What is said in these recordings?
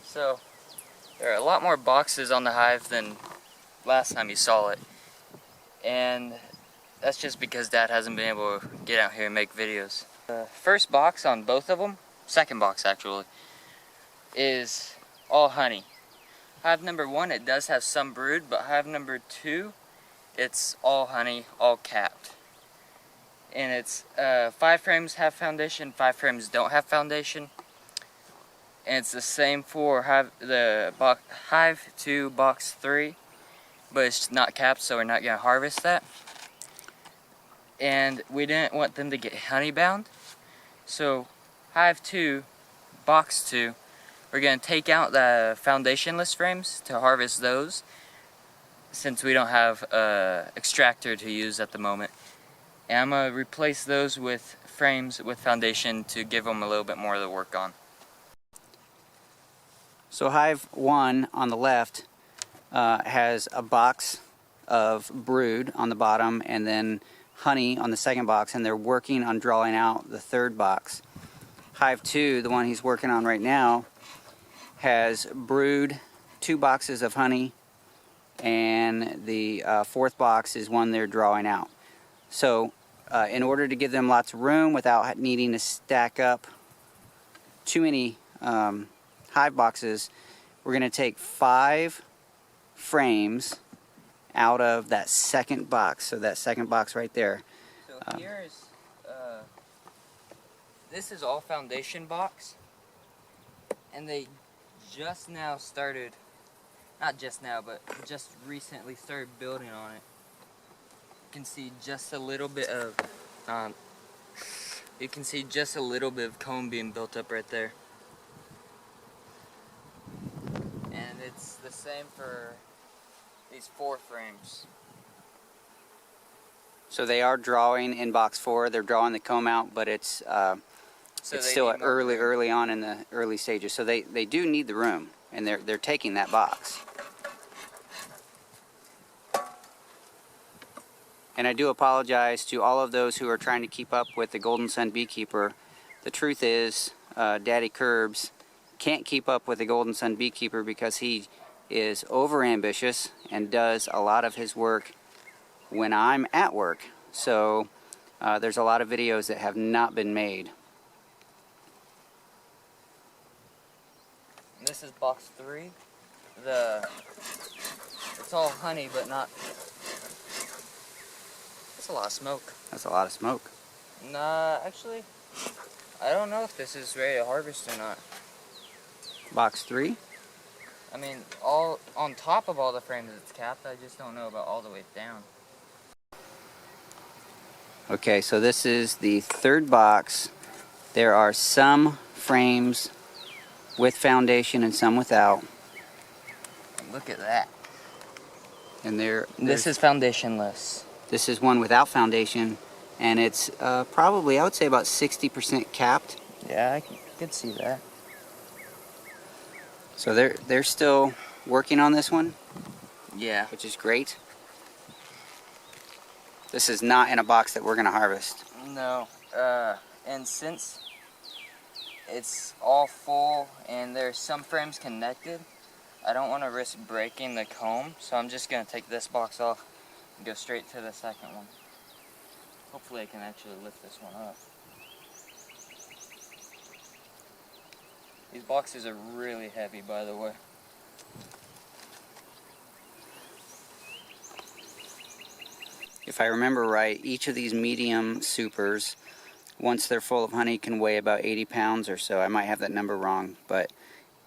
So there are a lot more boxes on the hive than last time you saw it, and that's just because Dad hasn't been able to get out here and make videos. The first box on both of them, second box actually, is all honey. Hive number 1, it does have some brood, but hive number 2, it's all honey, all capped. And it's 5 frames have foundation, 5 frames don't have foundation. And it's the same for hive 2 box 3, but it's not capped, so we're not going to harvest that. And we didn't want them to get honey bound, so hive 2, box 2, we're going to take out the foundationless frames to harvest those, since we don't have extractor to use at the moment. And I'm going to replace those with frames with foundation to give them a little bit more to work on. So hive 1 on the left has a box of brood on the bottom and then honey on the second box, and they're working on drawing out the third box. Hive 2, the one he's working on right now, has brood, 2 boxes of honey, and the 4th box is one they're drawing out. So in order to give them lots of room without needing to stack up too many hive boxes, we're going to take 5 frames out of that second box. So that second box right there. So here's, this is all foundation box, and they just now started, not just now, but just recently started building on it. You can see just a little bit of, comb being built up right there. And it's the same for these 4 frames. So they are drawing in box 4. They're drawing the comb out, but it's still early on in the early stages. So they do need the room, and they're taking that box. And I do apologize to all of those who are trying to keep up with the Golden Son Beekeeper. The truth is, Daddykirbs can't keep up with the Golden Son Beekeeper because he is over ambitious and does a lot of his work when I'm at work. So there's a lot of videos that have not been made. This is box 3. It's all honey, but not. That's a lot of smoke. That's a lot of smoke. Nah, actually, I don't know if this is ready to harvest or not. Box 3? I mean, all on top of all the frames it's capped. I just don't know about all the way down. Okay, so this is the 3rd box. There are some frames with foundation and some without. Look at that. And this is foundationless. This is one without foundation, and it's probably, I would say, about 60% capped. Yeah, I could see that. So they're still working on this one. Yeah. Which is great. This is not in a box that we're going to harvest. No. And since it's all full and there's some frames connected, I don't want to risk breaking the comb, so I'm just going to take this box off and go straight to the second one. Hopefully I can actually lift this one up. These boxes are really heavy, by the way. If I remember right, each of these medium supers, once they're full of honey, can weigh about 80 pounds or so. I might have that number wrong, but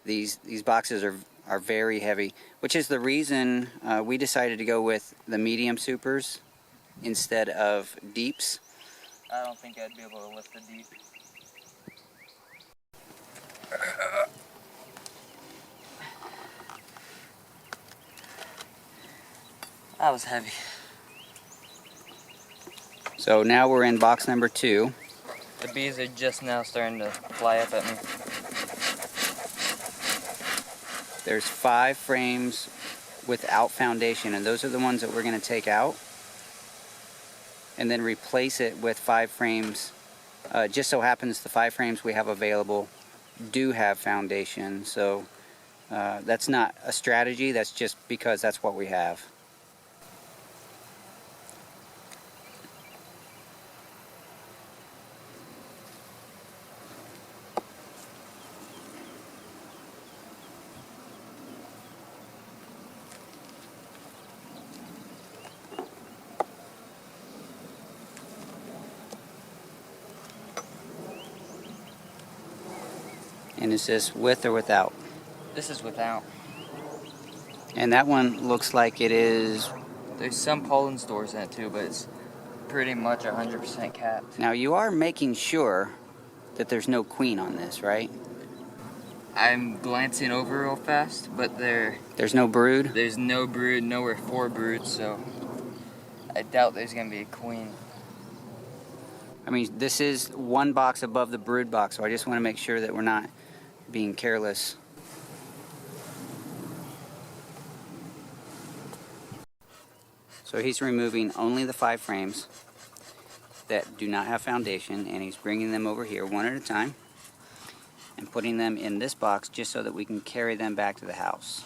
these boxes are very heavy, which is the reason we decided to go with the medium supers instead of deeps. I don't think I'd be able to lift the deep. That was heavy. So now we're in box number 2. The bees are just now starting to fly up at me. There's 5 frames without foundation, and those are the ones that we're going to take out and then replace it with 5 frames. Just so happens the 5 frames we have available do have foundation, so That's not a strategy, that's just because that's what we have. And is this with or without? This is without. And that one looks like it is... There's some pollen stores in it too, but it's pretty much 100% capped. Now you are making sure that there's no queen on this, right? I'm glancing over real fast, but there's no brood? There's no brood, nowhere for brood, so I doubt there's going to be a queen. I mean, this is one box above the brood box, so I just want to make sure that we're not being careless. So he's removing only the 5 frames that do not have foundation, and he's bringing them over here one at a time and putting them in this box just so that we can carry them back to the house.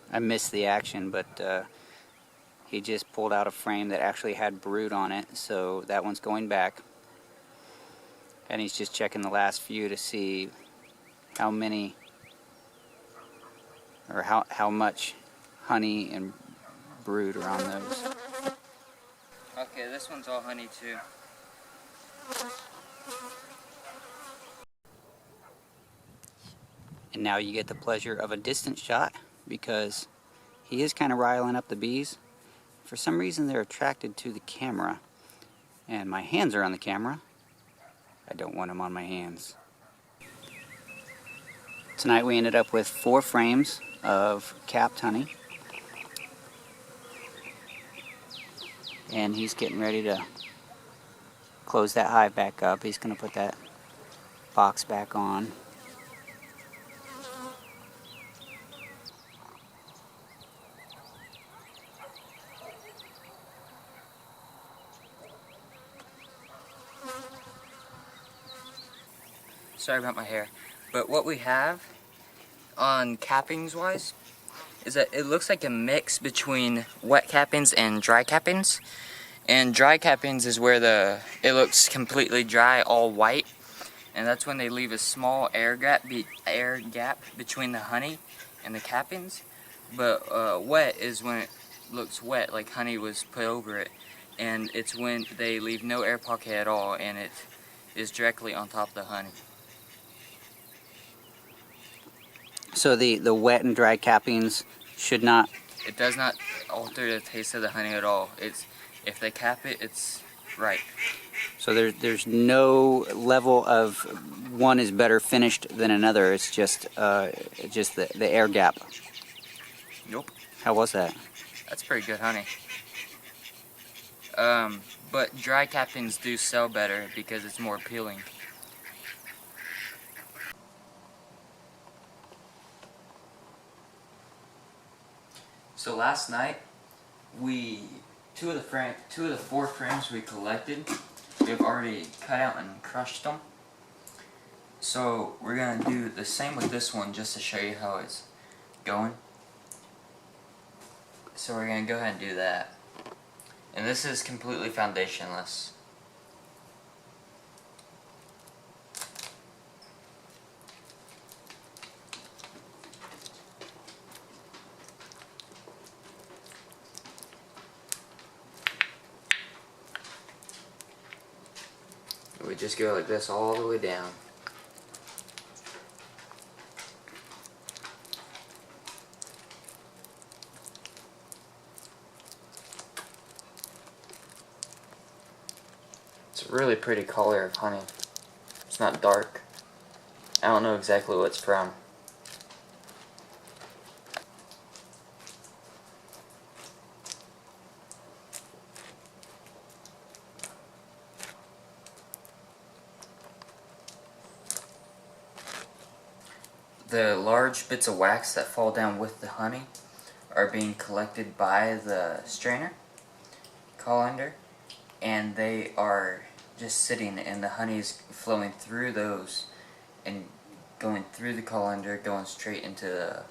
I missed the action, but he just pulled out a frame that actually had brood on it, so that one's going back. And he's just checking the last few to see how many, or how much honey and brood are on those. Okay, this one's all honey too. And now you get the pleasure of a distant shot, because he is kind of riling up the bees. For some reason they're attracted to the camera, and my hands are on the camera. I don't want them on my hands. Tonight we ended up with 4 frames of capped honey, and he's getting ready to close that hive back up. He's going to put that box back on. Sorry about my hair, but what we have on cappings wise is that it looks like a mix between wet cappings and dry cappings. And dry cappings is where it looks completely dry, all white, and that's when they leave a small air gap between the honey and the cappings. But wet is when it looks wet, like honey was put over it, and it's when they leave no air pocket at all, and it is directly on top of the honey. So the wet and dry cappings should not... It does not alter the taste of the honey at all. If they cap it, it's right. So there's no level of one is better finished than another. It's just the air gap. Nope. How was that? That's pretty good honey. But dry cappings do sell better because it's more appealing. So last night, two of the 4 frames we collected, we've already cut out and crushed them. So we're gonna do the same with this one just to show you how it's going. So we're gonna go ahead and do that. And this is completely foundationless. We just go like this all the way down. It's a really pretty color of honey. It's not dark. I don't know exactly what it's from. the large bits of wax that fall down with the honey are being collected by the strainer colander, and they are just sitting, and the honey is flowing through those and going through the colander, going straight into the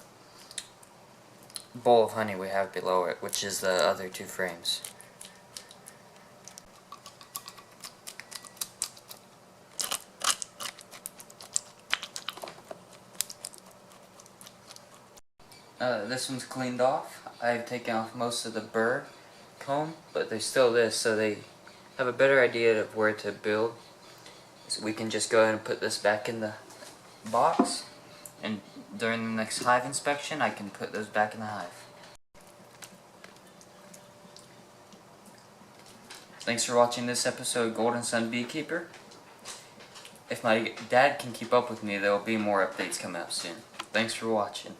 bowl of honey we have below it, which is the other two frames. This one's cleaned off. I've taken off most of the burr comb, but there's still this, so they have a better idea of where to build. So we can just go ahead and put this back in the box, and during the next hive inspection I can put those back in the hive. Thanks for watching this episode of Golden Son Beekeeper. If my dad can keep up with me, there will be more updates coming up soon. Thanks for watching.